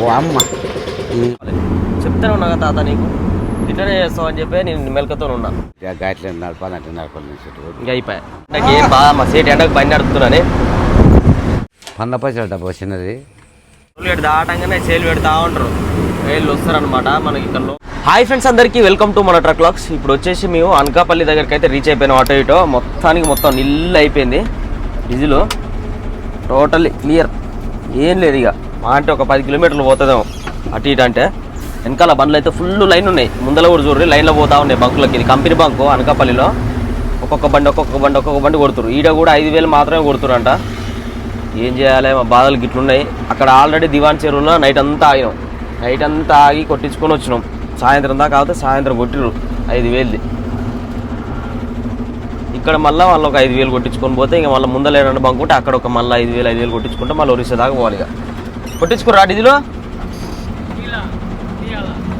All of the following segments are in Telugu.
ఓ అమ్మ చెప్తాను ఉన్నా కదా తాత నీకు ఇట్లనే చేస్తావు అని చెప్పి నేను మెలకతో ఉన్నా. గాయట్లేదు నడపాలంటే నడపలేదు ఇంకా అయిపోయా నాకు ఏం బాగా మా సేటు ఎండకు బండి నడుపుతున్నాను. పంద పైసలు డబ్బా చిన్నది వేడు దాటంగానే సేలు పెడతా ఉంటారు, వేళ్ళు వస్తారనమాట మనకి ఇక్కడ. హాయ్ ఫ్రెండ్స్, అందరికీ వెల్కమ్ టు మన ట్రక్ లాక్స్. ఇప్పుడు వచ్చేసి మేము అనకాపల్లి దగ్గరికి అయితే రీచ్ అయిపోయినాం. ఆటో ఇటో మొత్తం నీళ్ళు అయిపోయింది, డీజిల్ టోటల్లీ క్లియర్, ఏం లేదు ఇక. మా అంటే ఒక 10 కిలోమీటర్లు పోతుందేమో అటు ఇటు. అంటే వెనకాల బండ్లు అయితే ఫుల్ లైన్ ఉన్నాయి, ముందర కూడా చూడండి లైన్లో పోతా ఉన్నాయి బంకులకి. ఇది కంపెనీ బంకు అనకాపల్లిలో. ఒక్కొక్క బండి కొడుతురు. ఈడ కూడా 5,000 మాత్రమే కొడుతురంట. ఏం చేయాలి, మా బాధలు గిట్లున్నాయి. అక్కడ ఆల్రెడీ దివాన్ చెరువులో నైట్ అంతా ఆగినాం. నైట్ అంతా ఆగి కొట్టించుకొని వచ్చినాం. సాయంత్రం దాకా అవుతే సాయంత్రం కొట్టిరు 5,000ది. ఇక్కడ మళ్ళీ ఒక 5,000 కొట్టించుకొని పోతే ఇంకా మళ్ళీ ముందలేరని బంకుంటే అక్కడ ఒక మళ్ళీ 5,000 కొట్టించుకుంటే మళ్ళీ ఒరిస్సా దాకా పోవాలి. ఇక కొట్టించుకురా డీజిల్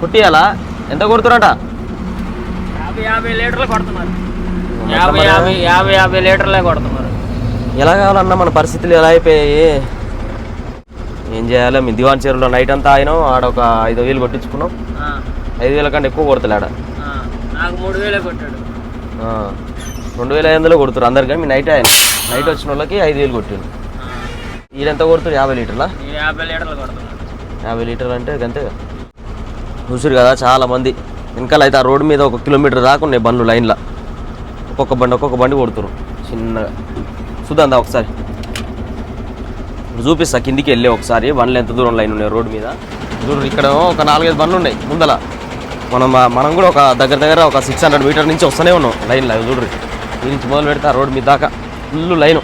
కొట్టియాలా? ఎంత కొడుతురంట? 50 లీటర్లు కొడుతున్నారు. 50 లీటర్లే కొడుతున్నారు. ఎలా కావాలన్నా మన పరిస్థితులు ఎలా అయిపోయాయి, ఏం చేయాలి? మీ దివాన్ చెరువులో నైట్ అంతా అయినాం. ఆడ ఒక 5,000 కొట్టించుకున్నాం. 5,000 కంటే ఎక్కువ కొడతలేడ. నాకు 3,000 కొట్టాడు. 2,500 కొడుతురు అందరు. కానీ మీ నైట్ వచ్చిన వాళ్ళకి 5,000 కొట్టిండు. ఈడెంత కొడుతురు? 50 లీటర్లా? 50 లీటర్లు కొడుతున్నారు. 50 లీటర్లు అంటే అంతే చూసారు కదా. చాలా మంది వెనకాల అయితే ఆ రోడ్డు మీద 1 కిలోమీటర్ దాకా ఉన్నాయి బండ్లు లైన్లో. ఒక్కొక్క బండి కొడుతురు చిన్నగా. చూద్దాం ఒకసారి చూపిస్తా, కిందికి వెళ్ళి ఒకసారి బండ్లు ఎంత దూరం లైన్ ఉన్నాయి రోడ్డు మీద. దూరం ఇక్కడ ఒక 4-5 బండ్లు ఉన్నాయి ముందల. మనం కూడా ఒక దగ్గర ఒక 600 మీటర్ నుంచి వస్తూనే ఉన్నాం లైన్లో. చూడ్రి ఈ నుంచి మొదలు పెడితే ఆ రోడ్డు మీద దాకా ఫుల్ లైను.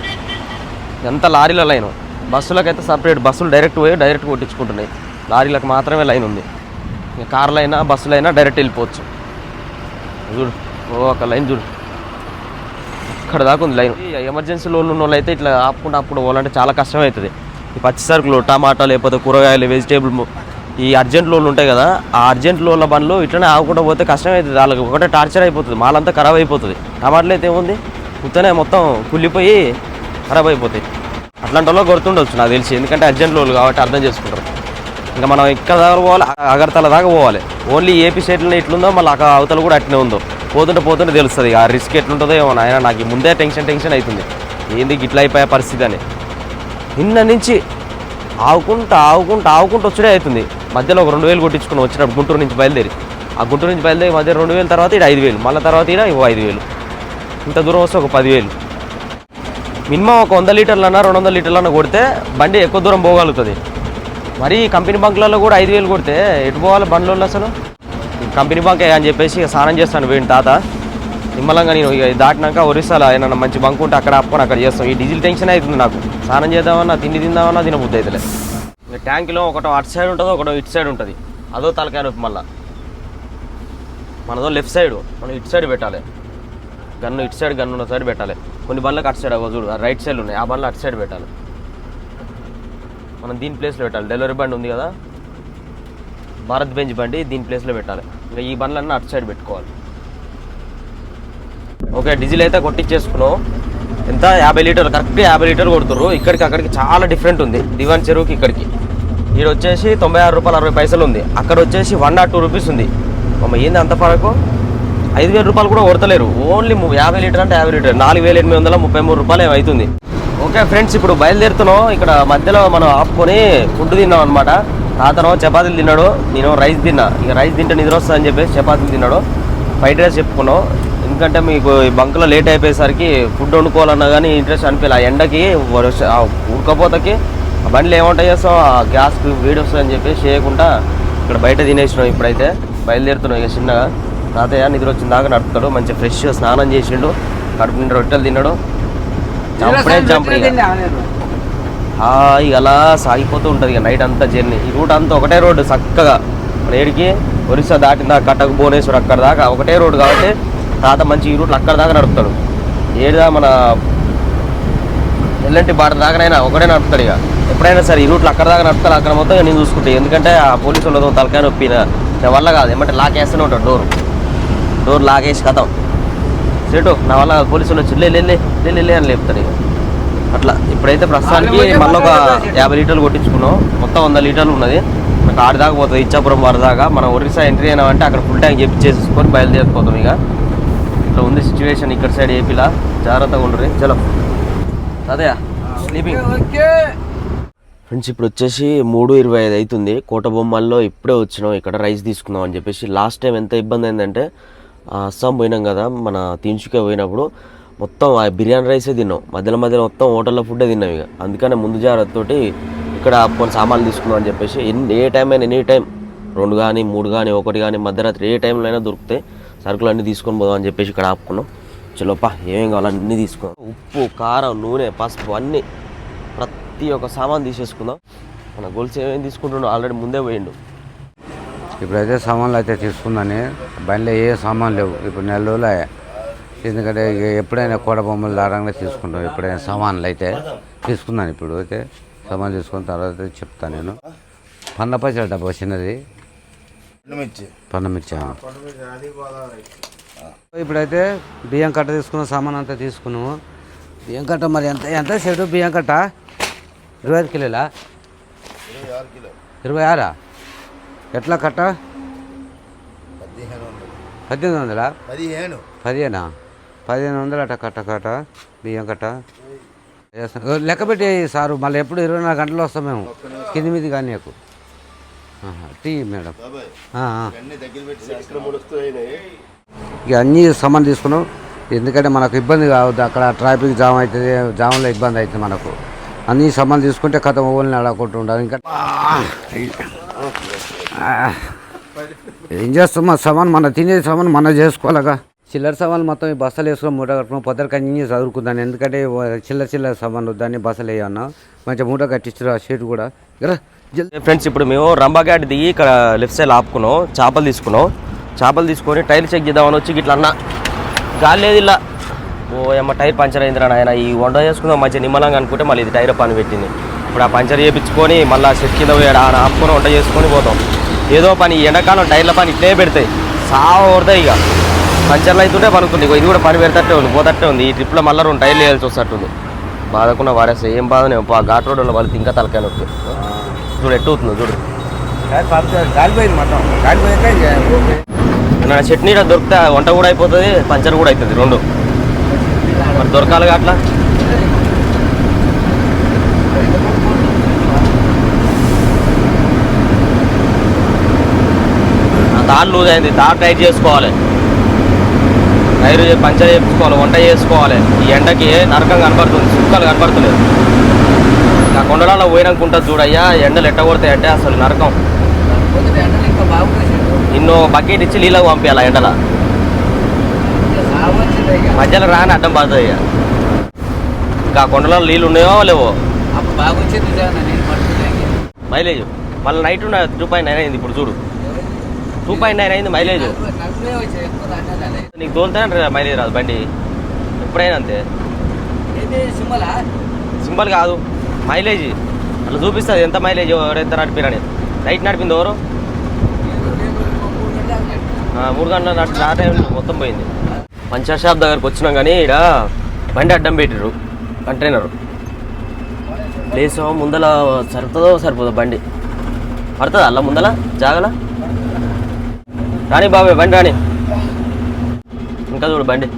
ఎంత లారీల లైను. బస్సులకైతే సపరేట్, బస్సులు డైరెక్ట్ పోయి డైరెక్ట్ కొట్టించుకుంటున్నాయి. లారీలకు మాత్రమే లైన్ ఉంది. ఇంకా కార్లైనా బస్సులైనా డైరెక్ట్ వెళ్ళిపోవచ్చు. చూడు ఒక లైన్ చూడు, అక్కడ దాకా ఉంది లైన్. ఎమర్జెన్సీ లోన్లు ఉన్న వాళ్ళు అయితే ఇట్లా ఆపుకుంటూ పోవాలంటే చాలా కష్టమవుతుంది. ఈ పచ్చి సరుకులు, టమాటా, లేకపోతే కూరగాయలు, వెజిటేబుల్, ఈ అర్జెంట్ లోన్లు ఉంటాయి కదా, ఆ అర్జెంట్ లోన్ల బండ్లు ఇట్లనే ఆపుకుంటూ పోతే కష్టమవుతుంది. వాళ్ళకి ఒకటే టార్చర్ అయిపోతుంది, మాలంతా ఖరాబ్ అయిపోతుంది. టమాటాలు అయితే ఏముంది, ఉత్తనే మొత్తం కుళ్ళిపోయి ఖరాబ్ అయిపోతాయి. అట్లాంటి వాళ్ళు గుర్తుండొచ్చు నాకు తెలిసి, ఎందుకంటే అర్జెంట్ లోన్లు కాబట్టి అర్థం చేసుకుంటారు. ఇంకా మనం ఇక్కడ దాకా పోవాలి, అగర్తల దాకా పోవాలి. ఓన్లీ ఏపీ స్టేట్లో ఎట్లుందో మళ్ళీ అవతల కూడా అట్నే ఉందో. పోతుంటే తెలుస్తుంది ఆ రిస్క్ ఎట్లుంటుందో ఏమో. ఆయన నాకు ముందే టెన్షన్ అవుతుంది, ఏంది ఇట్లా అయిపోయే పరిస్థితి అని. నిన్న నుంచి ఆవుకుంటూ వచ్చుడే అవుతుంది. మధ్యలో ఒక 2,000 కొట్టించుకుని వచ్చినప్పుడు గుంటూరు నుంచి బయలుదేరి మధ్య 2,000 తర్వాత ఇక్కడ 5,000, మళ్ళీ తర్వాత ఇక్కడ 5,000. ఇంత దూరం వస్తే ఒక 10,000. మినిమం ఒక 100 లీటర్లన్నా 200 లీటర్లన్నా కొడితే బండి ఎక్కువ దూరం పోగలుగుతుంది. మరి కంపెనీ బంకులలో కూడా 5,000 కొడితే ఎటు పోవాలి బండ్లలో? అసలు కంపెనీ బంకే అని చెప్పేసి స్నానం చేస్తాను వీడిని తాత. నిమ్మలంగా నేను ఇక దాటినాక ఒరిస్సాలో ఏమన్నా మంచి బంక్ ఉంటే అక్కడ ఆపుకొని అక్కడ చేస్తాం. ఈ డీజిల్ టెన్షన్ అవుతుంది నాకు. స్నానం చేద్దామన్నా, తిండి తిందామన్నా తినబుద్ధి అవుతుంది. ఇక ట్యాంకులో ఒకటో అటు సైడ్ ఉంటుంది, ఒకటో ఇటు సైడ్ ఉంటుంది. అదో తలకాయ నొప్పి. మళ్ళీ మనదో లెఫ్ట్ సైడ్, మనం ఇటు సైడ్ పెట్టాలి. ఇటు సైడ్ గన్ను ఉన్న సైడ్ పెట్టాలి. కొన్ని బండ్లకు అటు సైడ్ చూడు రైట్ సైడ్ ఉన్నాయి, ఆ బండ్లు అటు సైడ్ పెట్టాలి. మనం దీని ప్లేస్లో పెట్టాలి. డెలివరీ బండి ఉంది కదా, భారత్ బెంజ్ బండి, దీని ప్లేస్లో పెట్టాలి. ఇంకా ఈ బండ్లన్నీ అటు సైడ్ పెట్టుకోవాలి. ఓకే, డీజిల్ అయితే కొట్టించేసుకున్నాం. ఎంత 50 లీటర్లు, కరెక్ట్గా 50 లీటర్లు కొడుతుర్రు. ఇక్కడికి అక్కడికి చాలా డిఫరెంట్ ఉంది. దివాన్ చెరువుకి ఇక్కడికి ఇక్కడ వచ్చేసి 96 రూపాయలు 60 పైసలు ఉంది. అక్కడ వచ్చేసి 102 రూపీస్ ఉంది. ఏంది అంత ఫరకు? 5,000 రూపాయలు కూడా కొడతలేరు. ఓన్లీ 50 లీటర్ అంటే 50 లీటర్ 4,833 రూపాయలు ఏమవుతుంది. ఓకే ఫ్రెండ్స్, ఇప్పుడు బయలుదేరుతున్నాం. ఇక్కడ మధ్యలో మనం ఆపుకొని ఫుడ్ తిన్నాం అనమాట. తాతను చపాతీలు తిన్నాడు, నేను రైస్ తిన్నా. ఇక రైస్ తింటే నిద్ర వస్తుంది అని చెప్పేసి చపాతీలు తిన్నాడు. ఫ్రైడ్ రైస్ చెప్పుకున్నాం. ఎందుకంటే మీకు ఈ బంకులో లేట్ అయిపోయేసరికి ఫుడ్ వండుకోవాలన్నా కానీ ఇంట్రెస్ట్ అనిపించలే. ఆ ఎండకి ఉడకపోతకి ఆ బండ్లు ఏమంటాయి చేస్తాం, ఆ గ్యాస్కి వేడి వస్తుందని చెప్పేసి చేయకుండా ఇక్కడ బయట తినేసినాం. ఇప్పుడైతే బయలుదేరుతున్నాం. ఇక చిన్నగా తాతయ్య నిద్ర వచ్చిన దాకా నడుపుతాడు. మంచిగా ఫ్రెష్ స్నానం చేసిండు, కడుపు నిండా రొట్టెలు తిన్నాడు. చంపడే ఇక అలా సాగిపోతూ ఉంటుంది. ఇక నైట్ అంతా జర్నీ. ఈ రూట్ అంతా ఒకటే రోడ్డు చక్కగా. మన ఏడికి ఒరిస్సా దాటిందా కటక్, భువనేశ్వర్ అక్కడ దాకా ఒకటే రోడ్డు కాబట్టి తాత మంచి ఈ రూట్లు అక్కడ దాకా నడుపుతాడు. ఏడుదా మన ఎల్లంటి బార్డర్ దాకానైనా ఒకటే నడుపుతాడు. ఇక ఎప్పుడైనా సరే ఈ రూట్లు అక్కడ దాకా నడుపుతాడు. అక్కడ మొత్తం నేను చూసుకుంటాను. ఎందుకంటే ఆ పోలీసు వాళ్ళతో తలకాయ నొప్పి నా వల్ల కాదు. ఏమంటే లాకేస్తూనే ఉంటాడు. డోర్ లాగేసి కథం సేటు నా వల్ల పోలీసులు వచ్చి లే అని లేపుతారు. ఇక అట్లా ఇప్పుడైతే ప్రస్తుతానికి మళ్ళీ ఒక 50 లీటర్లు కొట్టించుకున్నాం. మొత్తం 100 లీటర్లు ఉన్నది. మనకు ఆడి దాకా పోతుంది, ఇచ్చాపురం వారి దాకా. మనం ఒరిస్సా ఎంట్రీ అయినామంటే అక్కడ ఫుల్ ట్యాంక్ చేసేసుకొని బయలుదేరిపోతాం. ఇక ఇట్లా ఉంది సిచ్యువేషన్ ఇక్కడ సైడ్ ఏపీలా. జాగ్రత్తగా ఉండరు. చలో అదే స్లీపింగ్. ఫ్రెండ్స్ ఇప్పుడు వచ్చేసి 3:25 అవుతుంది. కోటబొమ్మల్లో ఇప్పుడే వచ్చినాం. ఇక్కడ రైస్ తీసుకుందాం అని చెప్పేసి. లాస్ట్ టైం ఎంత ఇబ్బంది అయిందంటే అస్సాం పోయినాం కదా, మన తిన్సుకే పోయినప్పుడు మొత్తం ఆ బిర్యానీ రైసే తిన్నాం. మధ్యలో మొత్తం హోటల్లో ఫుడ్డే తిన్నాం. ఇక అందుకనే ముందు జాగ్రత్తతోటి ఇక్కడ కొన్ని సామాన్లు తీసుకుందాం అని చెప్పేసి. ఏ టైం అయినా ఎనీ టైం 2 కానీ 3 కానీ 1 కానీ మధ్యరాత్రి ఏ టైంలో అయినా దొరికితే సరుకులు అన్నీ తీసుకొని పోదాం అని చెప్పేసి ఇక్కడ ఆపుకున్నాం. చలోపా ఏమేం కావాలి అన్నీ తీసుకున్నాం. ఉప్పు, కారం, నూనె, పసుపు అన్నీ ప్రతి ఒక్క సామాన్ తీసేసుకుందాం. మన గోల్స్ ఏమేమి తీసుకుంటున్నాం ఆల్రెడీ ముందే పోయిండు. ఇప్పుడైతే సామాన్లు అయితే తీసుకుందని బండిలో ఏ సామాన్లు లేవు. ఇప్పుడు నెల రోజులు అయ్యా. ఎందుకంటే ఇక ఎప్పుడైనా కోటబొమ్మలు దారంగా తీసుకుంటాం. ఎప్పుడైనా సామాన్లు అయితే తీసుకున్నాను. ఇప్పుడు అయితే సామాన్లు తీసుకున్న తర్వాత చెప్తాను నేను. పన్నపచ్చడి డబ్బా చిన్నది, పన్నమిర్చి. ఇప్పుడైతే బియ్యం కట్ట తీసుకున్న సామాన్ అంతా తీసుకున్నాము. బియ్యం కట్ట మరి ఎంత చెడు బియ్యం కట్ట 25 కిలోలా? 26 ఎట్లా కట్ట? 1800. 1500 అట కట్ట బియ్యం కట్ట. లెక్క పెట్టి సారు మళ్ళీ ఎప్పుడు 24 గంటలు వస్తాం మేము. కింది మీది కానీ నీకు టీ మేడం. ఇక అన్నీ సామాన్ తీసుకున్నాం. ఎందుకంటే మనకు ఇబ్బంది కావద్దు. అక్కడ ట్రాఫిక్ జామ్ అవుతుంది, జామ్లో ఇబ్బంది అవుతుంది మనకు. అన్నీ సామాన్ తీసుకుంటే కథ ఓన్లీ అడగకుంటూ ఉండాలి. ఇంకా ఏం చేస్తాం? మా సామాన్ మన తినే సామాన్ మనం చేసుకోవాలగా. చిల్లర సామాన్లు మొత్తం ఈ బస్సలు వేసుకొని మూట కట్టుకుని పొద్దురికి అన్నీ చదువుకుందాను. ఎందుకంటే చిల్లర సామాన్లు దాన్ని బస్సలు వేయన్నా మంచిగా మూట కట్టించారు. ఆ షీట్ కూడా ఫ్రెండ్స్ ఇప్పుడు మేము రంబాఘాట్ దిగి ఇక్కడ లెఫ్ట్ సైడ్ ఆపుకున్నాం. చేపలు తీసుకొని టైర్ చెక్ చేద్దామని వచ్చి ఇట్లా అన్న గాలి లేదు ఇలా. ఓ ఏమో టైర్ పంచర్ అయిందిరా నాయన. ఈ వంట చేసుకుందాం మంచిగా నిమ్మలంగా అనుకుంటే మళ్ళీ ఇది టైర్ పని పెట్టింది. ఇప్పుడు ఆ పంచర్ చేయించుకొని మళ్ళీ సెట్ కింద ఆపుకొని వంట చేసుకొని పోతాం. ఏదో పని ఎండాకాలం టైర్ల పని ఇట్లే పెడతాయి, సాగు కొడతాయి. ఇక పంచర్లు అవుతుంటే పనుకుంది. ఇది కూడా పని పెడతట్టే ఉంది, పోతట్టే ఉంది. ఈ ట్రిప్లో మళ్ళీ 2 టైర్లు వేయాల్సి వస్తట్టుంది. బాధకున్న వారేస్తే ఏం బాధనే. ఘాట్ రోడ్లో వాళ్ళు ఇంకా తలకాయ నొప్పి. చూడు ఎట్టు అవుతుందో చూడు. నా చట్నీ దొరికితే వంట కూడా అయిపోతుంది, పంచర్ కూడా అవుతుంది 2. మరి దొరకాలిగా అట్లా. తాడు లూజ్ అయింది, తాడు టైట్ చేసుకోవాలి, టైర్ పంచర్ చేయించుకోవాలి, వంట చేసుకోవాలి. ఈ ఎండకి నరకం కనపడుతుంది, సుక్కలు కనపడుతున్నాయి. ఆ కొండలలో పోయినాక ఉంటుంది చూడయ్యా, ఎండలు ఎట్ట కొడతాయంటే అసలు నరకం. నిన్ను బకెట్ ఇచ్చి నీళ్ళకు పంపించాలి ఎండల. మధ్యలో రాని అడ్డం పడుతుంది. ఇక ఇంకా కొండలలో నీళ్ళు ఉన్నాయో లేవో. మైలేజ్ మళ్ళీ నైట్ 2.9 అయింది. ఇప్పుడు చూడు 2.9 అయింది మైలేజ్. నీకు తోలుతానే మైలేజ్ రాదు బండి ఎప్పుడైనా అంతే. సింబల్ కాదు మైలేజ్ అట్లా చూపిస్తుంది ఎంత మైలేజ్ ఎవరైతే నడిపిరని. నైట్ నడిపింది ఎవరు? 3 గంటల ఆ టైం మొత్తం పోయింది. పంచర్ షాప్ దగ్గరకు వచ్చినాం కానీ ఇక్కడ బండి అడ్డం పెట్టిరు కంటైనరు. ప్లేస్ ముందల సరిపోదో బండి పడుతుందా అలా ముందల జాగల? రాని బాబాయ్ బండి రాని. ఇంకా చూడు బండి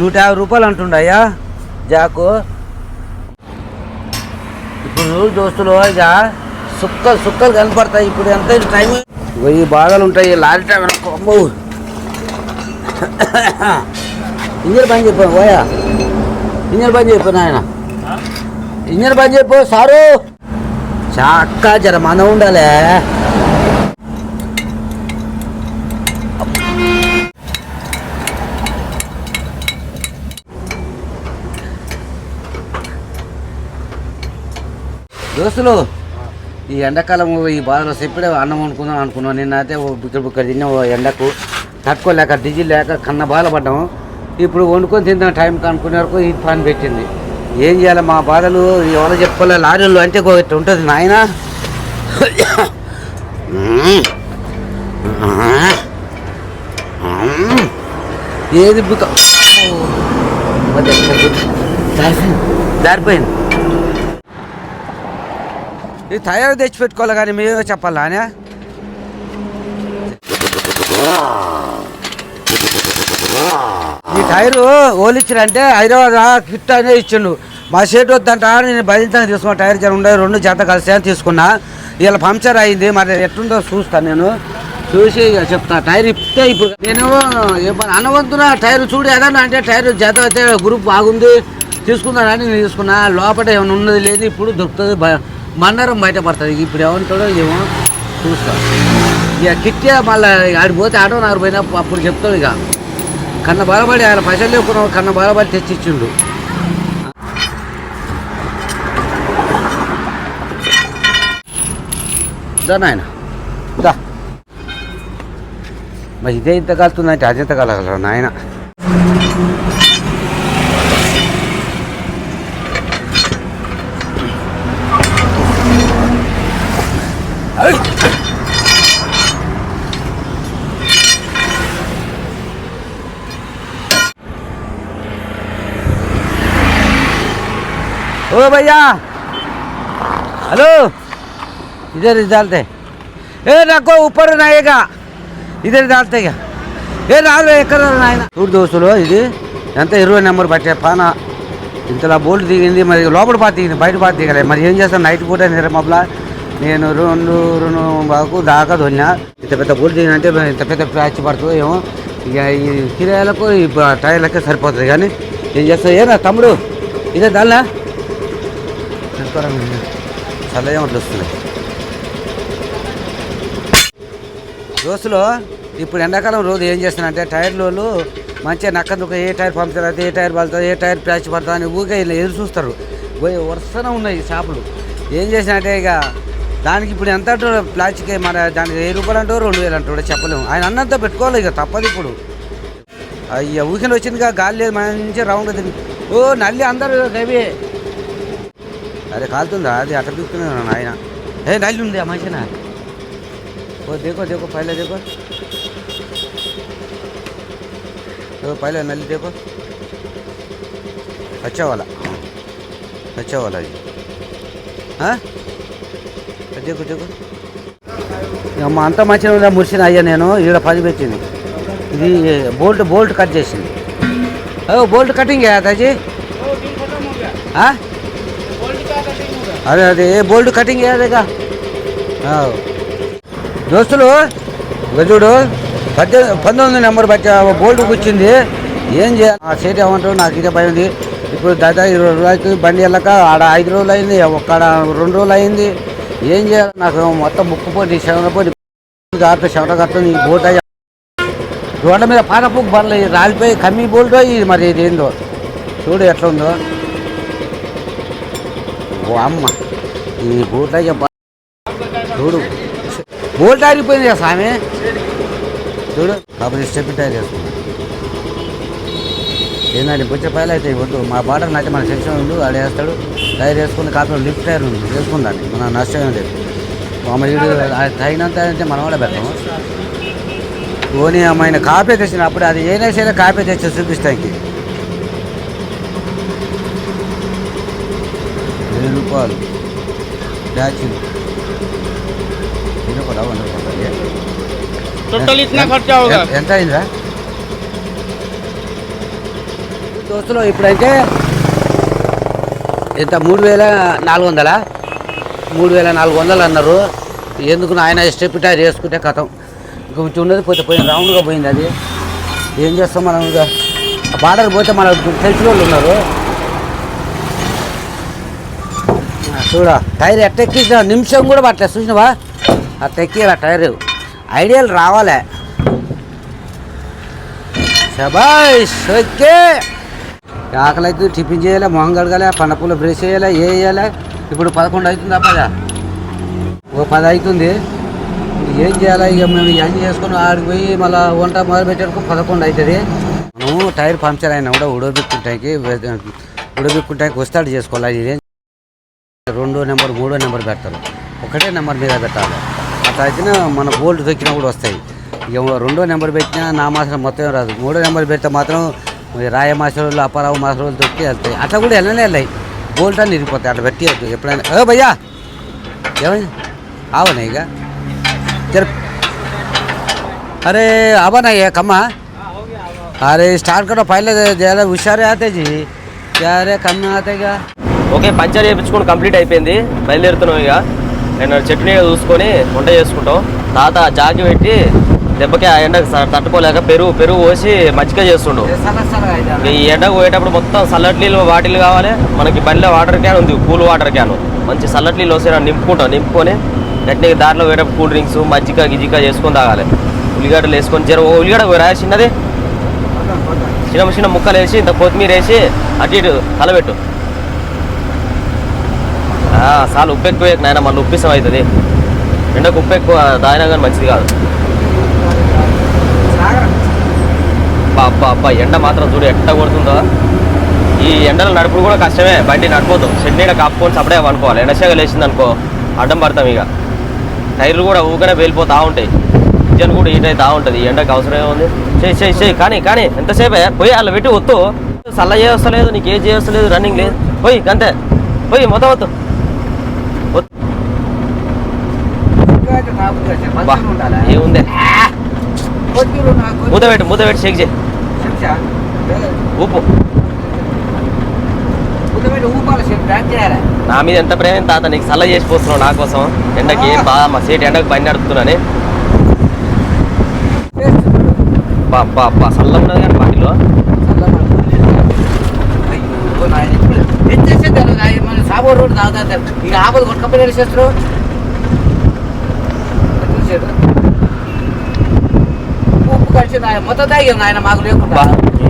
₹150 అంటుండయ్యా జాకు. ఇప్పుడు దోస్తులు ఇక సుక్కలు కనపడతాయి. ఇప్పుడు ఎంత టైం 1000 బాధలు ఉంటాయి. లారీ టైం కొమ్ము. ఇంజన్ బంద్ చెప్పాను పోయా, ఇంజన్ బంద్ చెప్పాను ఆయన. ఇంజన్ బంద్ చెప్పు సారు. చక్క జర మన ఉండాలి. దోస్తులు ఈ ఎండాకాలం ఈ బాధలో ఇప్పుడే అన్నం అనుకున్నాం నిన్న అయితే బుక్కడ తిన్న ఎండకు తట్టుకోలేక డీజిల్ లేక కన్న బాధపడ్డాము. ఇప్పుడు వండుకొని తిందాం టైంకి అనుకునే వరకు ఈ పని పెట్టింది. ఏం చేయాలి మా బాధలు ఎవరో చెప్పుకోలే. లారీలు అంటే ఇట్లా ఉంటుంది నాయన. ఏది జారిపోయింది. ఇది తయారు తెచ్చి పెట్టుకోవాలి కానీ మేమే చెప్పాలా అని. ఈ టైరు ఓలిచ్చిరంటే హైదరాబాద్ కిట్ అనేది ఇచ్చిండు. మా షేట్ వద్దంట నేను బయలుతాను తీసుకున్నా. టైర్ జర ఉండే 2 జత కలిసి తీసుకున్నా. ఇలా పంక్చర్ అయింది. మరి ఎట్లుందో చూస్తాను నేను. చూసి చెప్తా. టైర్ ఇప్పితే ఇప్పుడు నేను అనవంతున్నా టైర్ చూడు ఏదన్నా అంటే టైర్ జత అయితే గ్రూప్ బాగుంది తీసుకుందానని నేను తీసుకున్నా. లోపల ఏమైనా ఉన్నది లేదు ఇప్పుడు దొరుకుతుంది. మందరం బయటపడుతుంది. ఇప్పుడు ఏమంటాడో ఏమో చూస్తా. ఇక కిట్టే మళ్ళీ ఆడిపోతే ఆటో నాకు పోయినా అప్పుడు చెప్తాడు. ఇక కన్న బాధపడి ఆయన పైసలు లేకున్నావు కన్న బాధపడి తెచ్చిచ్చిండు. నాయన దా మరి ఇదే ఇంత కలుతుందంటే అది ఎంత కలగలరా నాయన. ओ भैया हेलो इधर डालते ए रखो ऊपर रहेगा इधर डालते क्या ఏ రాదు ఎక్కడ నాయన. చూడు దోస్తులు ఇది ఎంత 20 నెంబర్ పట్టే పాన ఇంతలా బోల్ట్ దిగింది. మరి లోపల పాత దిగింది బయట పాత దిగలేదు. మరి ఏం చేస్తాను నైట్ పూట నిరమబ్బలా నేను 2 బాకు దాకా దొల్లినా. ఇంత పెద్ద బోల్ట్ దిగినంటే ఇంత పెద్ద ప్యాచ్ పడుతుంది ఏమో. ఇక ఈ కిరాయిలకు ఈ టైర్లకే సరిపోతుంది. కానీ ఏం చేస్తావు ఏనా తమ్ముడు ఇదే దాల్లా చల్లగా వస్తుంది. దోస్తులు ఇప్పుడు ఎండాకాలం రోజు ఏం చేస్తానంటే టైర్లు మంచిగా నక్కదుకు ఏ టైర్ పంపుతారు ఏ టైర్ పడుతుంది ఏ టైర్ ప్యాచ్ పడుతుంది అని ఊరికే ఇలా ఎదురు చూస్తారు. పోయి వరుసనే ఉన్నాయి షాపులు. ఏం చేసినట్టే ఇక దానికి ఇప్పుడు ఎంత అంటారు ప్లాస్టిక్ మన దానికి 1000 రూపాయలు అంటారు 2000 అంటారు చెప్పలేము. ఆయన అన్నంతా పెట్టుకోవాలి ఇక తప్పదు. ఇప్పుడు అయ్యా ఊరికని వచ్చిందిగా గాలి లేదు మంచిగా రౌండ్గా తిరిగి ఓ నల్లి అందరూ గవి అరే కాలుతుందా అది అట్ట చూస్తున్నాను ఆయన. ఏ నల్లి ఉంది ఆ మనిషిన ఓ దేకో దేకో పైలే దేకో पहले नली देखो अच्छा वाला जी हाँ देखो देखो అమ్మ అంత మంచిగా మురిసిన అయ్యా నేను ఈడ 10 పెట్టింది. ఇది బోల్ట్ కట్ చేసింది. బోల్ట్ కటింగ్ అయ్యాదాజీ అదే బోల్ట్ కటింగ్ అయ్యాదేగా దోస్తులు గజుడు 19 నెంబర్ బట్టి బోల్ట్ కూర్చుంది. ఏం చేయాలి ఆ సేట్ ఏమంటారు నాకు ఇదే భయం ఉంది. ఇప్పుడు దాదాపు 20 రోజులకి బండి వెళ్ళక ఆడ 5 రోజులు అయింది ఒక్కడ 2 రోజులు అయింది. ఏం చేయాలి నాకు మొత్తం ముక్కుపోయి శవనపోయి చెమట కట్టుని బోట్ అయ్యా రోడ్ల మీద పానపుక్ బండ్లు రాలిపోయి కమ్మి బోల్ట్ ఇది మరి ఇది ఏందో చూడు ఎట్లా ఉందో. ఓ అమ్మ ఈ బోట్ అయ్యా చూడు బోల్ట్ ఆగిపోయింది కదా స్వామి చూడు కాబట్టి స్టెప్ టైర్ వేసుకున్నాను. ఏంటంటే బుచ్చ పైలు అయితే వద్దు మా బార్డర్ అయితే మన సెక్షన్ ఉండు ఆడ వేస్తాడు టైర్ వేసుకుని కాకపోతే లిఫ్ట్ టైర్ ఉంది వేసుకుందాన్ని మన నష్టం లేదు. మామూలు తగినంత అంటే మనం కూడా పెడతాము. ఓని అమ్మాయిన కాపీ తెచ్చిన అప్పుడు అది ఏదైనా సరే కాపీ తెచ్చి చూపిస్తానికి 1000 రూపాయలు బ్యాచింగ్ ఇది కూడా 100 రూపాయలు ఎంత అయిందిరా దోస్తులు. ఇప్పుడైతే ఎంత 3400 అన్నారు. ఎందుకు ఆయన స్టెప్ టైర్ వేసుకుంటే కథం ఇంక ఉన్నది పోయిన రౌండ్గా పోయింది. అది ఏం చేస్తాం మనం ఇక బార్డర్ పోతే మన తెలిసిన వాళ్ళు ఉన్నారు. చూడ టైర్ ఎట్ట ఎక్కించిన నిమిషం కూడా పట్టలేదు చూసినవా అట్ట ఎక్కిరా టైర్ ఐడియాలు రావాలి. శబాష్ ఓకే. ఆకలి అయితే టిఫిన్ చేయాలి మొహం కడగాలి పండపూల బ్రష్ చేయాలి ఏ వేయాలి ఇప్పుడు 11 అవుతుందా 10? ఓ 10 అవుతుంది. ఏం చేయాలి ఇక మేము ఏం చేసుకుని ఆడికి పోయి మళ్ళీ వంట మొదలు పెట్టేందుకు 11 అవుతుంది. మనము టైర్ పంక్చర్ అయినా కూడా ఉడబిక్కుంటాకి వస్తాడు చేసుకోవాలి. ఇదేం 2 నెంబర్ 3 నెంబర్ పెడతారు, ఒకటే నెంబర్ మీద పెట్టాలి. అట్లా అయితే మన బోల్ట్ దొక్కినా కూడా వస్తాయి. ఇక 2వ నెంబర్ పెట్టినా నా మాసం మొత్తం రాదు. 3వ నెంబర్ పెడితే మాత్రం రాయ మాసలు అప్పారావు మాసలు దొక్కి వెళ్తాయి. అట్లా కూడా వెళ్ళనే బోల్ట్ అని ఇరిగిపోతాయి. అట్లా పెట్టి ఎప్పుడైనా భయ్యా ఏమైంది आवना इक चल अरे आवा ना ये कम्मा अरे स्टार्ट करो पहले ज़्यादा हुशारे आते जी क्या अरे कम आते क्या ఓకే పంచర్ చేయించుకొని కంప్లీట్ అయిపోయింది. బయలుదేరుతున్నాం. ఇక నేను చట్నీ చూసుకొని వంట చేసుకుంటాం. తాత జాకి పెట్టి దెబ్బకి ఆ ఎండకు తట్టుకోలేక పెరుగు పోసి మజ్జిగ చేస్తుండు. ఈ ఎండకు పోయేటప్పుడు మొత్తం చల్లటి నీళ్ళు బాటిల్ కావాలి మనకి. బండిలో వాటర్ క్యాన్ ఉంది, కూల్ వాటర్ క్యాన్. మంచి చల్లటి నీళ్ళు వస్తే నింపుకొని గట్టిగా దారిలో పోయేటప్పుడు కూల్ డ్రింక్స్ మజ్జిగ గిజ్జిగ చేసుకొని తాగాలి. ఉల్లిగడ్డలు వేసుకొని ఉల్లిగడ్డ చిన్నది చిన్న ముక్కలు వేసి ఇంత కొత్తిమీర వేసి అటు ఇటు కలబెట్టు. చాలు ఉప్పు ఎక్కువ నాయన, మళ్ళీ ఉప్పిసం అవుతుంది. ఎండకు ఉప్పు ఎక్కువ తాగినా కానీ మంచిది కాదు. అబ్బా ఎండ మాత్రం చూడు ఎట్ట కొడుతుందో. ఈ ఎండలు నడుపుడు కూడా కష్టమే, బండి నడిపోతాం. షెడ్ కాపుకొని సపడే అనుకోవాలి. ఎండసేగ లేచింది అనుకో అడ్డం పడతాం. ఇక టైర్లు కూడా ఊకనే వెళ్ళిపోతూ ఉంటాయి, ఇంజన్ కూడా హీట్ అవుతూ ఉంటుంది. ఈ ఎండకు అవసరమే ఉంది. చేయి కానీ ఎంతసేపే పోయి అలా పెట్టి వత్తు. చల్ల చేయవస్తలేదు, నీకు ఏం చేయవస్తలేదు, రన్నింగ్ లేదు. పోయి అంతే పోయి మొత్తం వద్దు. ఏముంది మూత పెట్టి షేక్ చేయి. ఊపు నా మీద ఎంత ప్రేమ తాత, నీకు చల్ల చేసి పోస్తున్నావు నా కోసం. ఎండకి బాగా మా సీట్ ఎండకు బండి నడుపుతున్నాను. అబ్బా చల్ల ఉన్నది కానీ బాటిలో సాబో రోడ్డు తాగుతారు. ఇక ఆపద కొట్టుకపోయి చేస్తారు. ఉప్పు కలిసి మొత్తం తాగాం ఆయన మాకు లేకుండా.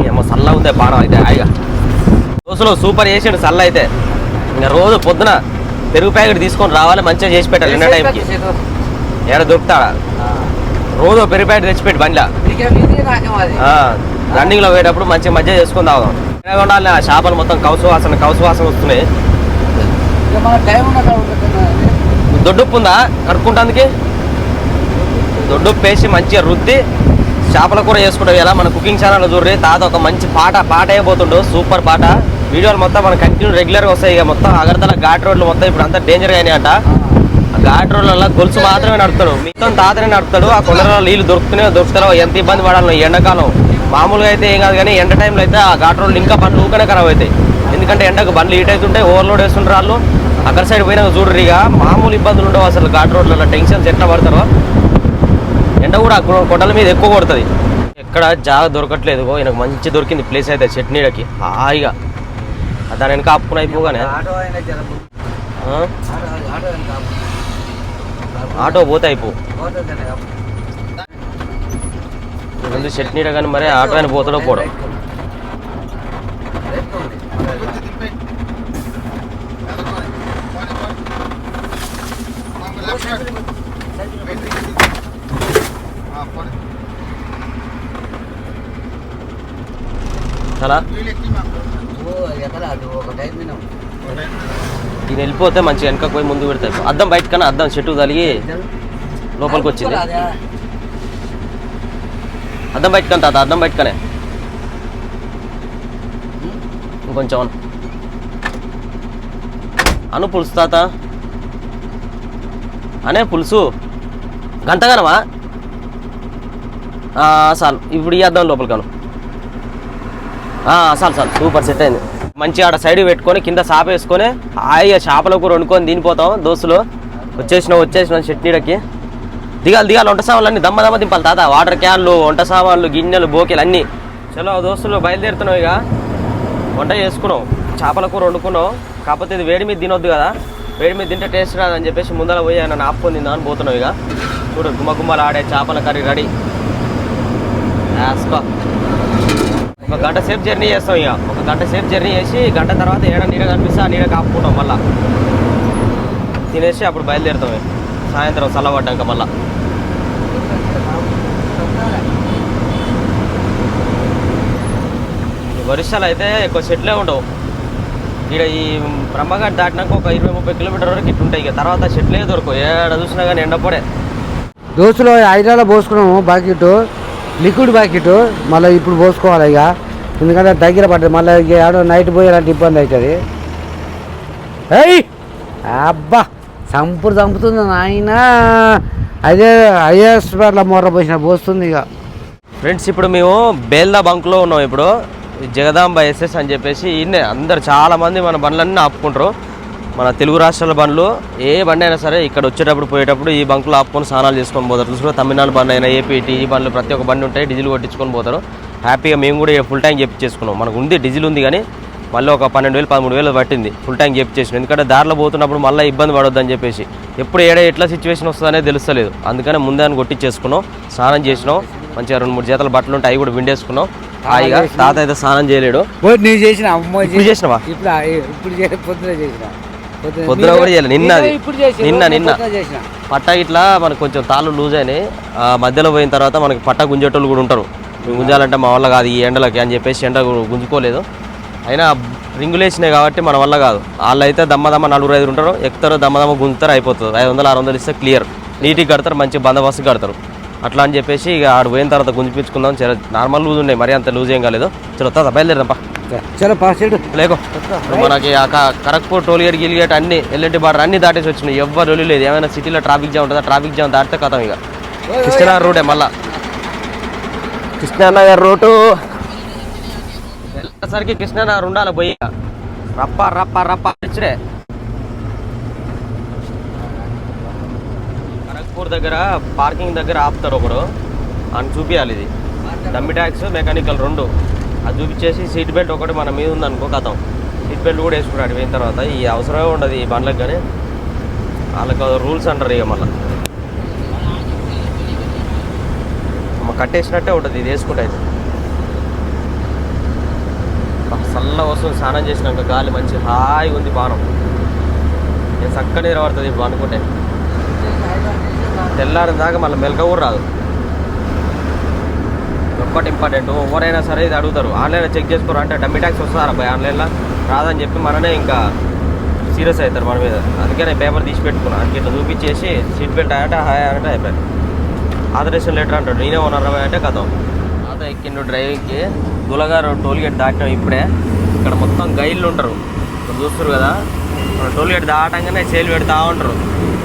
ఏమో చల్ల ఉందే బాణం అయితే. హాయిగా దోశలో సూపర్ చేసిండు చల్ల అయితే. ఇంకా రోజు పొద్దున పెరుగు ప్యాకెట్ తీసుకొని రావాలి, మంచిగా చేసి పెట్టాలి. నిన్న టైంకి ఏడ దొరుకుతాడా? రోజు పెరుగు ప్యాకెట్ తెచ్చిపెట్టి బండిలా రన్నింగ్లో పోయేటప్పుడు మంచిగా మధ్య చేసుకొని తాగుదాం. ఉండాలి. ఆ చేపలు మొత్తం కౌసు వాసన వస్తున్నాయి. దొడ్డుప్పు ఉందా కడుక్కుంటానికి? దొడ్డుప్పు వేసి మంచిగా రుద్ది చేపల కూర చేసుకుంటాం. ఇలా మన కుకింగ్ ఛానల్లో చూడండి, తాత ఒక మంచి పాట అయిపోతుండు. సూపర్ పాట. వీడియోలు మొత్తం మన కంటిన్యూ రెగ్యులర్గా వస్తాయి. ఇక మొత్తం అగర్తల ఘాట్ రోడ్లు మొత్తం ఇప్పుడు అంతా డేంజర్గా అయినాయంట. ఆ ఘాట్ రోడ్లలో గొలుసు మాత్రమే నడుపుతాడు, మొత్తం తాతనే నడుపుతాడు. ఆ కొండలలో నీళ్ళు దొరుకుతారో ఎంత ఇబ్బంది పడాలి ఈ ఎండాకాలం. మామూలుగా అయితే ఏం కాదు కానీ ఎండ టైంలో అయితే ఆ ఘాట్ రోడ్లు ఇంకా బండ్లు ఊకనే ఖరాబ్ అవుతాయి. ఎందుకంటే ఎండకు బండ్లు హీట్ అవుతుంటాయి, ఓవర్లోడ్ వేస్తుంటారు వాళ్ళు. అక్కడ సైడ్ పోయినా చూడరు. ఇక మామూలు ఇబ్బందులు ఉండవు అసలు. ఘాట్ రోడ్లలో టెన్షన్స్ ఎట్లా పడతారో. ఎండ కూడా కొండల మీద ఎక్కువ కొడుతుంది. ఎక్కడ జాగ దొరకట్లేదు. ఈయనకు మంచి దొరికింది ప్లేస్ అయితే చట్నీలకి హాయిగా. దాని వెనక ఆపుకుని అయిపోగానే ఆటో పోతే అయిపో ముందు చట్నీడ కానీ మరి ఆటో అయినా పోతాడో పోవడం. చాలా దీని వెళ్ళిపోతే మంచిగా వెనక పోయి ముందు పెడతాయి. అద్దం బయట కన్నా అద్దం చెట్టు తలిగి లోపలికి వచ్చింది. అద్దం బయట కన్నా తాత, అద్దం బయట కనే ఇంకొంచెం అను పులుసు తాత అనే పులుసు గంటగానమా చాలు. ఇప్పుడు ఈ అద్దం లోపలికి కను చాలు సూపర్ సెట్ అయింది. మంచి ఆడ సైడ్ పెట్టుకొని కింద సాప వేసుకొని హాయిగా చేపల కూర వండుకొని తినిపోతాం. దోస్తులు వచ్చేసిన చట్నీలకి దిగాలి. వంట సామాన్లు అన్నీ దమ్మ దింపాలి తాత. వాటర్ క్యాన్లు, వంట సామాన్లు, గిన్నెలు, బోకెలు అన్నీ. చలో దోస్తులు బయలుదేరుతున్నాం. ఇక వంట చేసుకున్నాం, చేపల కూర వండుకున్నాం. కాకపోతే ఇది వేడి మీద తినొద్దు కదా, వేడి మీద తింటే టేస్ట్ రాదని చెప్పేసి ముందర పోయి నన్ను ఆపుకొని తిందామని పోతున్నాం. ఇక చూడు గుమ్మలు ఆడే చేపల కర్రీ రెడీ. వేసుకో. ఒక గంట సేపు జర్నీ చేస్తాం. ఇక ఒక గంట సేపు జర్నీ చేసి గంట తర్వాత ఏడ నీడ కనిపిస్తే ఆ నీడ కాపుకుంటాం. మళ్ళీ తినేసి అప్పుడు బయలుదేరుతాం సాయంత్రం చల్లబడ్డాక మళ్ళా. ఒరిస్సాలో అయితే ఎక్కువ చెట్లే ఉండవు. ఇక్కడ ఈ బ్రహ్మఘాట్ దాటినాక ఒక 20-30 కిలోమీటర్ వరకు ఇట్లా ఉంటాయి. ఇక తర్వాత చెట్లే దొరకవు, ఏడ చూసినా కానీ ఎండపడే. దోస్తులో ఐదాలో పోసుకున్నాము బాకెట్, లిక్విడ్ బాకెట్. మళ్ళీ ఇప్పుడు పోసుకోవాలి ఇక, ఎందుకంటే దగ్గర పడ్డది. మళ్ళీ ఆడ నైట్ పోయేలాంటి ఇబ్బంది అవుతుంది. ఏయ్ అబ్బా చంపుతుంది నాయన. అదే ఐఎస్ఆర్ల మొర్ర పోసిన పోస్తుంది ఇక. ఫ్రెండ్స్ ఇప్పుడు మేము బేల్దా బంక్లో ఉన్నాం. ఇప్పుడు జగదాంబ ఎస్ఎస్ అని చెప్పేసి ఇన్నే అందరు చాలామంది మన బండ్లన్నీ ఆపుకుంటారు. మన తెలుగు రాష్ట్రాల బండ్లు ఏ బండి అయినా సరే ఇక్కడ వచ్చేటప్పుడు పోయేటప్పుడు ఈ బంకులో ఆపుకొని స్నానాలు చేసుకొని పోతారు. చూసుకుని తమిళనాడు బండి అయినా ఏపీ ఈ బండ్లు ప్రతి ఒక్క బండి ఉంటాయి, డీజిల్ కొట్టించుకొని పోతారు. హ్యాపీగా మేము కూడా ఫుల్ ట్యాంక్ చేసుకున్నాం. మనకు ఉంది డీజిల్ ఉంది, కానీ మళ్ళీ ఒక 12,000-13,000 పట్టింది ఫుల్ ట్యాంక్ చేసినాం. ఎందుకంటే దారిలో పోతున్నప్పుడు మళ్ళీ ఇబ్బంది పడొద్దని చెప్పేసి, ఎప్పుడు ఎట్లా సిచ్యువేషన్ వస్తుందనే తెలుస్తలేదు. అందుకనే ముందే కొట్టించేసుకున్నాం, స్నానం చేసినాం. మంచిగా 2-3 జతల బట్టలు ఉంటాయి, అవి కూడా విండేసుకున్నాం. హాయిగా. తాత అయితే స్నానం చేయలేడు. నేను చేసిన ఇప్పుడు చేసినావా? పొద్దున కూడా చేయలేదు. నిన్న పట్ట ఇట్లా మనకు కొంచెం తాళ్ళు లూజ్ అయినాయి. మధ్యలో పోయిన తర్వాత మనకి పట్ట గుంజేటోళ్ళు కూడా ఉంటారు. మేము గుంజాలంటే మా వల్ల కాదు ఈ ఎండలకి అని చెప్పేసి ఎండ గుంజుకోలేదు. అయినా రింగులు వేసినాయి కాబట్టి మన వల్ల కాదు. వాళ్ళు అయితే దమ్మదమ్మ 4-5 ఉంటారు, ఎక్కుతారు, దమ్మదమ్మ గుంజుతారు, అయిపోతుంది. 500-600 ఇస్తే క్లియర్, నీట్గా కడతారు, మంచి బందోబస్తు కడతారు. అట్లా అని చెప్పేసి ఇక ఆడు పోయిన తర్వాత గుంజిపించుకుందాం. చాలా నార్మల్ లూజ్ ఉన్నాయి, మరీ అంత లూజ్ ఏం కాలేదు. చలో తా బయలుదేరదాంపా. చలో పాస్టేట్ లేకో. మనకి కరక్పూర్ టోల్గేట్ గిలిగేట్ అన్ని ఎల్ఎన్టీ బార్డర్ అన్ని దాటేసి వచ్చినాయి. ఎవ్వరు లేదు. ఏమైనా సిటీలో ట్రాఫిక్ జామ్ ఉంటుందా? ట్రాఫిక్ జామ్ దాటితే కథం. ఇక కృష్ణానగర్ రూటే మళ్ళా కృష్ణానగర్ రూటు వెళ్ళేసరికి కృష్ణానగర్ ఉండాలి. పోయి రప్ప ఇచ్చడే. కరక్పూర్ దగ్గర పార్కింగ్ దగ్గర ఆపుతారు ఒకడు, అని చూపించాలి. ఇది డమ్మి ట్యాక్స్ మెకానికల్ 2 అది చూపించేసి సీట్ బెల్ట్ ఒకటి మన మీద ఉందనుకో కథం. సీట్ బెల్ట్ కూడా వేసుకున్నాడు. పోయిన తర్వాత ఈ అవసరమే ఉండదు ఈ బండ్లకు, కానీ వాళ్ళకి రూల్స్ అంటారు. ఇక మళ్ళీ కట్టేసినట్టే ఉంటుంది ఇది వేసుకుంటే. అయితే చల్ల వస్తుంది స్నానం చేసినాక, గాలి మంచి హాయిగా ఉంది, బాణం. నేను చక్కగా నిలబడుతుంది ఇప్పుడు అనుకుంటే. తెల్లారిన దాకా మళ్ళీ మెలక కూడా రాదు. ఒక్కటి ఇంపార్టెంట్, ఎవరైనా సరే ఇది అడుగుతారు, ఆన్లైన్లో చెక్ చేసుకోరు అంటే డమ్మి ట్యాక్స్ వస్తారా అబ్బాయి ఆన్లైన్లో రాదని చెప్పి మననే ఇంకా సీరియస్ అవుతారు మన మీద. అందుకే నేను పేపర్ తీసి పెట్టుకున్నాను. అందుకే ఇట్లా చూపించేసి సీట్ బెల్ట్ అంటే హాయ్ అంటే అయిపోయింది. ఆథరైజేషన్ లెటర్ అంటాడు, నేనే ఓనర్ అంటే కథం. తాత ఎక్కిండు డ్రైవింగ్కి. దులగారు టోల్గేట్ దాటినాం ఇప్పుడే. ఇక్కడ మొత్తం గైడ్లు ఉంటారు, ఇక్కడ చూస్తారు కదా. మన టోల్గేట్ దాటంగానే సేల్ పెడతా ఉంటారు,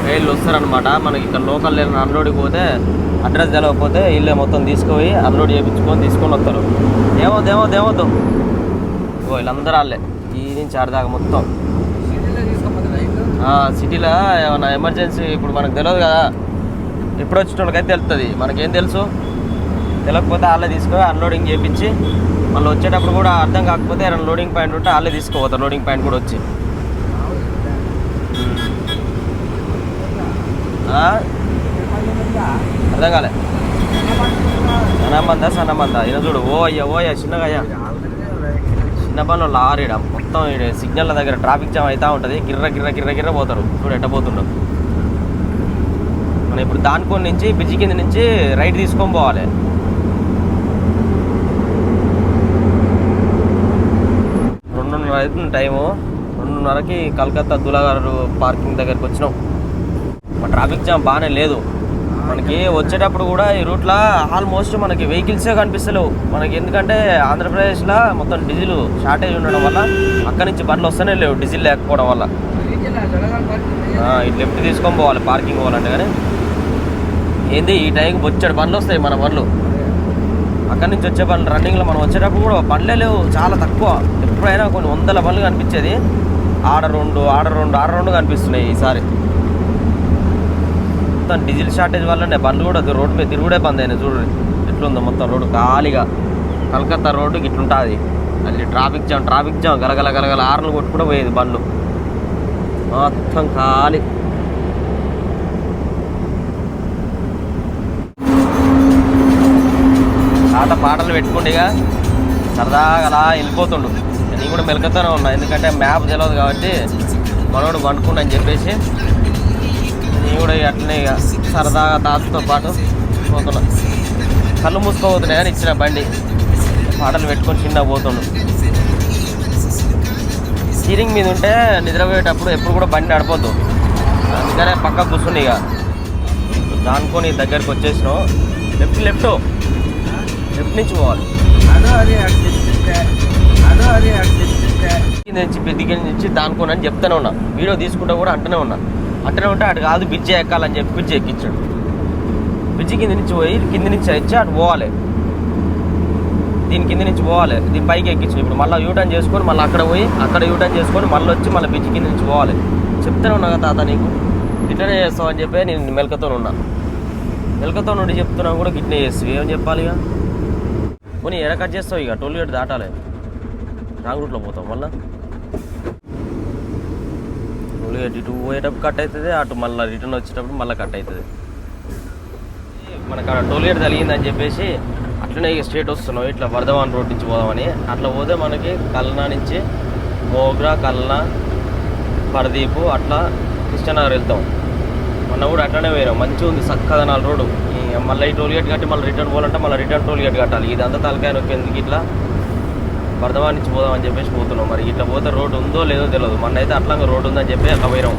గైడ్లు వస్తారనమాట. మనకి ఇక్కడ లోకల్ అన్లోడ్కి పోతే అడ్రస్ తెలవకపోతే వీళ్ళే మొత్తం తీసుకుపోయి అన్లోడ్ చేయించుకొని తీసుకొని వస్తారు. ఏమవుద్దు వీళ్ళందరూ వాళ్ళే ఈ నుంచి ఆడదాకా మొత్తం. సిటీలో ఏమన్నా ఎమర్జెన్సీ ఇప్పుడు మనకు తెలియదు కదా, ఎప్పుడు వచ్చిన వాళ్ళకైతే తెలుస్తుంది. మనకేం తెలుసు, తెలియకపోతే వాళ్ళే తీసుకొని అన్లోడింగ్ చేయించి మళ్ళీ వచ్చేటప్పుడు కూడా అర్థం కాకపోతే ఏమైనా లోడింగ్ పాయింట్ ఉంటే వాళ్ళే తీసుకోపోతారు. లోడింగ్ పాయింట్ కూడా వచ్చి అర్థం కాలే. సన్నమందా ఈయన చూడు. ఓ అయ్యా చిన్నగా అయ్యా, చిన్న పనులు లారీడ మొత్తం సిగ్నల్ దగ్గర ట్రాఫిక్ జామ్ అవుతూ ఉంటుంది. గిర్ర పోతారు. చూడు ఎట్ట పోతుండవు. మనం ఇప్పుడు దానికోని నుంచి బ్రిడ్జి కింద నుంచి రైట్ తీసుకొని పోవాలి. అవుతుంది టైము. 2:30కి కలకత్తా దులగారు పార్కింగ్ దగ్గరికి వచ్చినాం. మా ట్రాఫిక్ జామ్ బాగానే లేదు. మనకి వచ్చేటప్పుడు కూడా ఈ రూట్లో ఆల్మోస్ట్ మనకి వెహికల్సే కనిపిస్తలేవు మనకి. ఎందుకంటే ఆంధ్రప్రదేశ్లో మొత్తం డీజిల్ షార్టేజ్ ఉండడం వల్ల అక్కడి నుంచి బండ్లు వస్తూనే లేవు, డీజిల్ లేకపోవడం వల్ల. ఇటు లెఫ్ట్ తీసుకొని పోవాలి పార్కింగ్ పోవాలంటే. కానీ ఏంది ఈ టైంకి వచ్చాడు బండ్లు వస్తాయి మన బండ్లు. అక్కడి నుంచి వచ్చే బండ్లు రన్నింగ్లో మనం వచ్చేటప్పుడు కూడా బండ్లే లేవు, చాలా తక్కువ. ఎప్పుడైనా కొన్ని 100 బండ్లు కనిపించేది, ఆడ రెండు కనిపిస్తున్నాయి ఈసారి. మొత్తం డీజిల్ షార్టేజ్ వల్లనే బండ్లు కూడా రోడ్డు మీద తిరుగుడే బంద్ అయినాయి. చూడండి ఎట్లుందో మొత్తం రోడ్డు ఖాళీగా. కలకత్తా రోడ్డుకి ఇట్లుంటుంది. అది ట్రాఫిక్ జామ్ గలగల ఆర్లు కొట్టుకుంటూ పోయేది బండ్లు, మొత్తం ఖాళీ. తాత పాటలు పెట్టుకుంటేగా సరదాగా అలా వెళ్ళిపోతుండు. నేను కూడా మెలకతోనే ఉన్నా, ఎందుకంటే మ్యాప్ తెలియదు కాబట్టి మనోడు వండుకుండా అని చెప్పేసి నేను కూడా అట్లనే ఇక సరదాగా తాతతో పాటు పోతున్నా. కళ్ళు మూసుకోబోతున్నాయి కానీ ఇచ్చిన బండి పాటలు పెట్టుకొని చిన్న పోతుండు. స్టీరింగ్ మీద ఉంటే నిద్రపోయేటప్పుడు ఎప్పుడు కూడా బండి నడపొద్దు, అందుకనే పక్కకు కూర్చుని ఇక దానుకొని దగ్గరికి వచ్చేసినావు. లెఫ్ట్ లెఫ్ట్ నుంచి పోవాలి. దిగి నుంచి దానుకోని అని చెప్తానే ఉన్నా, వీడియో తీసుకుంటా కూడా అంటూనే ఉన్నా. అంటూనే ఉంటే అటు కాదు బ్రిడ్జి ఎక్కాలని చెప్పి బ్రిడ్జి ఎక్కించాడు. బ్రిడ్జి కింద నుంచి పోయి కింద నుంచి వచ్చి అటు పోవాలి, దీని కింద నుంచి పోవాలి, దీని పైకి ఎక్కించు. ఇప్పుడు మళ్ళీ యూటర్న్ చేసుకొని మళ్ళీ అక్కడ పోయి అక్కడ యూటర్న్ చేసుకొని మళ్ళీ వచ్చి మళ్ళీ బ్రిడ్జి కింద నుంచి పోవాలి. చెప్తానే ఉన్నా కదా తాత నీకు ఇట్లనే చేస్తావు అని చెప్పి నేను మెలకతో ఉన్నా. మెలకతో నుండి చెప్తున్నా కూడా గిట్నే చేస్తావు, ఏమని చెప్పాలి ఇక. పోనీ ఎడ కట్ చేస్తావు ఇక, టోల్ గేట్ దాటాలి, రాంగ్ రూట్లో పోతాం. మళ్ళీ టోల్ గేట్ ఇటు పోయేటప్పుడు కట్ అవుతుంది, అటు మళ్ళీ రిటర్న్ వచ్చేటప్పుడు మళ్ళీ కట్ అవుతుంది. మనకు అక్కడ టోల్ గేట్ తగిలిందని చెప్పేసి అట్లనే ఇక స్ట్రేట్ వస్తున్నాం. ఇట్లా వర్ధమాన్ రోడ్ నుంచి పోదామని. అట్లా పోతే మనకి కల్నా నుంచి మోగ్రా, కల్నా, పరదీపు అట్లా కృష్ణనగర్ వెళ్తాం. మొన్న కూడా అట్లనే పోయినాం, మంచిగా ఉంది చక్కదనాల రోడ్డు. మళ్ళీ ఈ టోల్ గేట్ కట్టి మళ్ళీ రిటర్న్ పోవాలంటే మళ్ళీ రిటర్న్ టోల్ గేట్ కట్టాలి. ఇదంతా తలకాయ నొప్పి ఎందుకు, ఇట్లా వర్ధమాన్ నుంచి పోదామని చెప్పేసి పోతున్నాం. మరి ఇట్లా పోతే రోడ్డు ఉందో లేదో తెలియదు. మొన్న అయితే అట్లా రోడ్డు ఉందని చెప్పి అట్లా పోయినాం.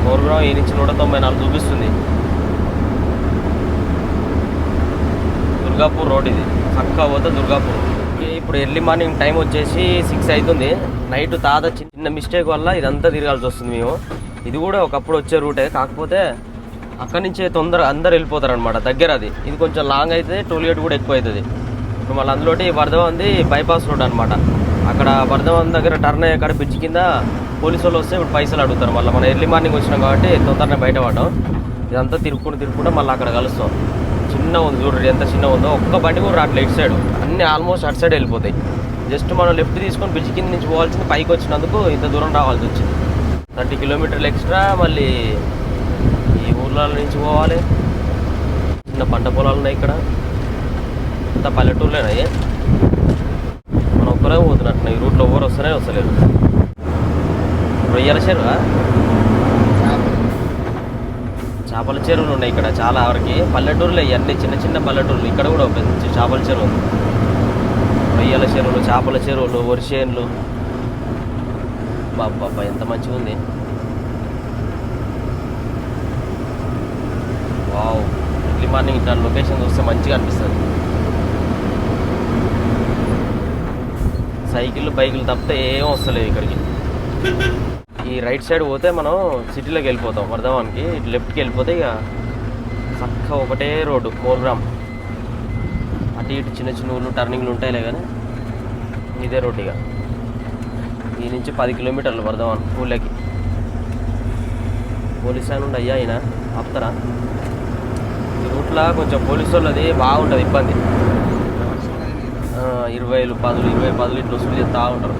మోర్గ్రామ్ ఈ నుంచి 194 చూపిస్తుంది. దుర్గాపూర్ రోడ్ ఇది, చక్కగా పోతే దుర్గాపూర్. ఇప్పుడు ఎర్లీ మార్నింగ్ టైం వచ్చేసి 6 అవుతుంది. నైట్ తాత చిన్న మిస్టేక్ వల్ల ఇదంతా తిరగాల్సి వస్తుంది. మేము ఇది కూడా ఒకప్పుడు వచ్చే రూటే, కాకపోతే అక్కడి నుంచే తొందరగా అందరు వెళ్ళిపోతారు అనమాట. దగ్గర అది, ఇది కొంచెం లాంగ్ అవుతుంది, టోల్ గేట్ కూడా ఎక్కువ అవుతుంది. ఇప్పుడు మళ్ళీ అందులోటి వర్ధమాన్ది బైపాస్ రోడ్ అనమాట. అక్కడ వర్ధమాన్ దగ్గర టర్న్ అయ్యే కాడ బ్రిడ్జ్ కింద పోలీసు వాళ్ళు వస్తే ఇప్పుడు పైసలు అడుగుతారు. మళ్ళీ మనం ఎర్లీ మార్నింగ్ వచ్చినాం కాబట్టి తొందరగా బయటపడ్డాం. ఇదంతా తిరుక్కుంటూ మళ్ళీ అక్కడ కలుస్తాం. చిన్న ఉంది చూడండి, ఎంత చిన్న ఉందో. ఒక్క బండి కూడా రావట్లేదు ఇటు సైడ్, అన్నీ ఆల్మోస్ట్ అటు సైడ్ వెళ్ళిపోతాయి. జస్ట్ మనం లెఫ్ట్ తీసుకొని బ్రిడ్జ్ కింద నుంచి పోవాల్సింది, పైకి వచ్చినందుకు ఇంత దూరం రావాల్సి వచ్చింది. 30 కిలోమీటర్లు ఎక్స్ట్రా. మళ్ళీ ఈ ఊర్ల నుంచి పోవాలి. చిన్న పంట పొలాలు ఉన్నాయి ఇక్కడ, ఇంత పల్లెటూరులేనాయి. మనం ఒక్కరే పోతున్నట్టు ఈ రూట్లో ఎవరు వస్తలేరు. రొయ్యల చెరువు, చేపల చెరువులు ఉన్నాయి ఇక్కడ చాలా వరకు. పల్లెటూరులు ఇవన్నీ చిన్న చిన్న పల్లెటూరులు. ఇక్కడ కూడా పెద్ద చేపల చెరువు ఉంది. రొయ్యల చెరువులు, చేపల చెరువులు, వరిసేన్లు. బాబా ఎంత మంచిగా ఉంది. వావ్, ఎర్లీ మార్నింగ్ ఇట్లా లొకేషన్ చూస్తే మంచిగా అనిపిస్తుంది. సైకిళ్ళు బైకులు తప్పితే ఏం వస్తలేవు ఇక్కడికి. ఈ రైట్ సైడ్ పోతే మనం సిటీలోకి వెళ్ళిపోతాం వర్ధమాన్కి. ఇటు లెఫ్ట్కి వెళ్ళిపోతే ఇక చక్క ఒకటే రోడ్డు మోర్గ్రామ్. అటు ఇటు చిన్న చిన్న ఊళ్ళు టర్నింగ్లు ఉంటాయిలే కానీ ఇదే రోడ్డు. ఇక ఈ నుంచి 10 కిలోమీటర్లు వర్ధమాన్ ఊళ్ళకి. పోలీస్ స్టాండ్ ఉండి అయ్యా అయినా ఆపుతారా? ఈ రూట్లో కొంచెం పోలీసు వాళ్ళది బాగుంటుంది ఇబ్బంది. 20 10 ఇట్లా వసూలు చేస్తూ ఉంటారు.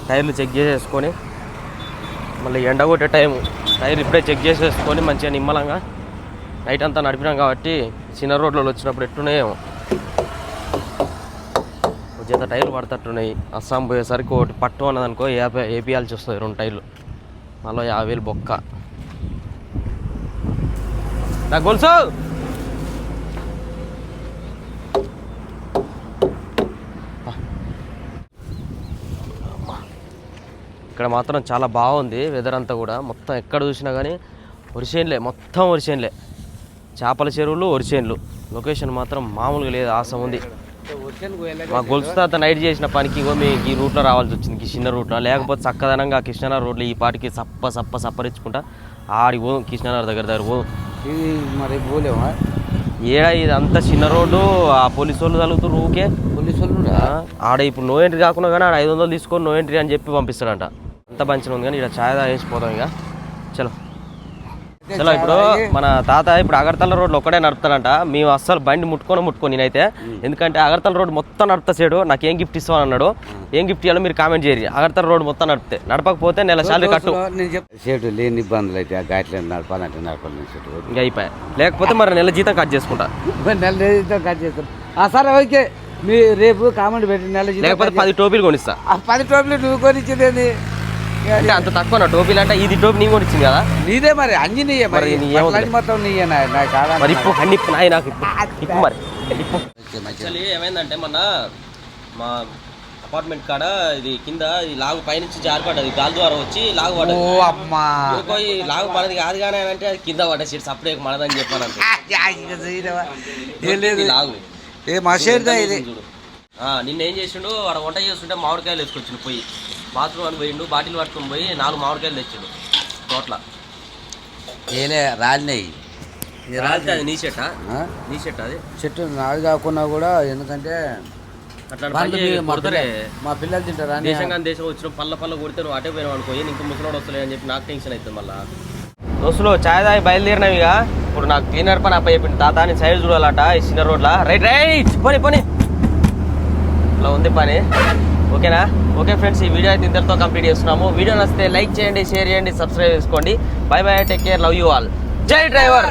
టైర్లు చెక్ చేసేసుకొని మళ్ళీ ఎండ కొట్టే టైము టైర్ ఇప్పుడే చెక్ చేసేసుకొని మంచిగా నిమ్మలంగా నైట్ అంతా నడిపినాం కాబట్టి చిన్న రోడ్లలో వచ్చినప్పుడు ఎట్టున్నాయేమో చేత టైర్లు పడతట్టున్నాయి. అస్సాం పోయేసరికి ఒకటి పట్టు అన్నదనుకో ఏపీయాల్సి వస్తుంది 2 టైర్లు, మళ్ళీ 50,000 బొక్క. నాకు గొలుసు ఇక్కడ మాత్రం చాలా బాగుంది. వెదర్ అంతా కూడా మొత్తం ఎక్కడ చూసినా కానీ వరిసేన్లే, మొత్తం వరిసేన్లే. చేపల చెరువులు, వరిసేన్లు. లొకేషన్ మాత్రం మామూలుగా లేదు, ఆసం ఉంది. మా గొలుసు తాత నైట్ చేసిన పనికి ఇగో మీకు ఈ రూట్లో రావాల్సి వచ్చింది, ఈ చిన్న రూట్లో. లేకపోతే చక్కదనంగా కృష్ణనగర్ రోడ్లు ఈ పాటికి సప్పరించుకుంటా ఆడికి పో, కృష్ణనగర్ దగ్గర పో. మరి పోలేమా ఏడా ఇది అంత చిన్న రోడ్డు. ఆ పోలీసు వాళ్ళు తగులుతారు ఊకే. పోలీసు వాళ్ళు ఆడ ఇప్పుడు నో ఎంట్రీ కాకుండా కానీ ఆడ 500 తీసుకొని నో ఎంట్రీ అని చెప్పి పంపిస్తాడంట. అంత మంచిగా ఉంది కానీ ఇక్కడ ఛాయ్ తాగేసిపోతాం. ఇక చలో ఇప్పుడు మన తాత ఇప్పుడు అగర్తల రోడ్లు ఒక్కడే నడుపుతాడంట. మేము అస్సలు బండి ముట్టుకొని నేనైతే, ఎందుకంటే అగర్తల రోడ్ మొత్తం నడుపుతా సేడు. నాకు ఏం గిఫ్ట్ ఇస్తామని అన్నాడు. ఏం గిఫ్ట్ ఇవ్వాలో మీరు కామెంట్ చేయరు. అగర్తల రోడ్ మొత్తం నడిపితే, నడపకపోతే నెల శాలరీ కట్టు. సేటు లేని ఇబ్బందులు అయితే ఆ గాయట్లేదు, నడపాలంటే నడపాలి సేటు. ఇంకా అయిపోయా, లేకపోతే మరి నెల జీతం కట్ చేసుకుంటా. నెల జీతం కట్ చేస్తాం సార్. ఓకే, మీ రేపు కామెంట్ పెట్టి నెల జీతం లేకపోతే 10 టోపీలు కొనిస్తా. 10 టోపీలు నువ్వు కొనిచ్చేది అంటే అంత తక్కువ టోపీలు అంటే ఇది టోపీ నేను కూడా ఇచ్చింది కదా నీదే మరి అన్ని నీయే మరి మరి నీ ఏముంది? బట్టలన్నీ మొత్తం నీయే నాకు కాదా మరి ఇప్పు అన్ని ఇప్పు నాయి నాకు ఇప్పు మరి ఇప్పు యాక్చువల్లీ ఏమైందంటే మొన్న మా అపార్ట్మెంట్ కాడ ఇది కింద ఈ లాగు పైనుంచి జారిపడ్డది గాలి ద్వారా వచ్చి లాగు ఓ పడ్డది అమ్మా ఈ లాగు పడది కాదు కానీ అంటే అది కింద పడ్డ సీట్స్ అప్పుడే మనదని చెప్పాను అంతే ఏం లేదు లాగు ఏ మషేర్దా ఇది చూడు నిన్న ఏం చేసిండు వాడు వంట చేస్తుంటే మామిడికాయలు వేసుకొచ్చిండు పోయి బాత్రూమ్ అని పోయిండు బాటిల్ పట్టుకొని పోయి 4 మామిడికాయలు తెచ్చిండు తోటల ఏలే రాలినాయి రాలితే అది నీ చెట్టా నీ చెట్టు అది చెట్టు నాది కాకుండా కూడా ఎందుకంటే అట్లా వాళ్ళు పని మా కొడతారే మా పిల్లలు తింటారా అని దేశంగా దేశం వచ్చిన పళ్ళ కొడితే నువ్వు అటే పోయినావు అనుకో ఇంకో ముసలోడు వస్తలే అని చెప్పి నాకు టెన్షన్ అవుతుంది మళ్ళీ దోస్తులు ఛాయ్ దాగి బయలుదేరినావు ఇక ఇప్పుడు నాకు క్లీనర్ పని అప్ప చెప్పింది తాత అని సైడ్ చూడాలట ఈ చిన్న రోడ్ల రైట్ పోనీ ఇలా ఉంది పని ఓకేనా ఓకే ఫ్రెండ్స్ ఈ వీడియో అయితే ఇంతటితో కంప్లీట్ చేస్తున్నాము వీడియో నచ్చితే లైక్ చేయండి షేర్ చేయండి సబ్స్క్రైబ్ చేసుకోండి bye take care love you all జై డ్రైవర్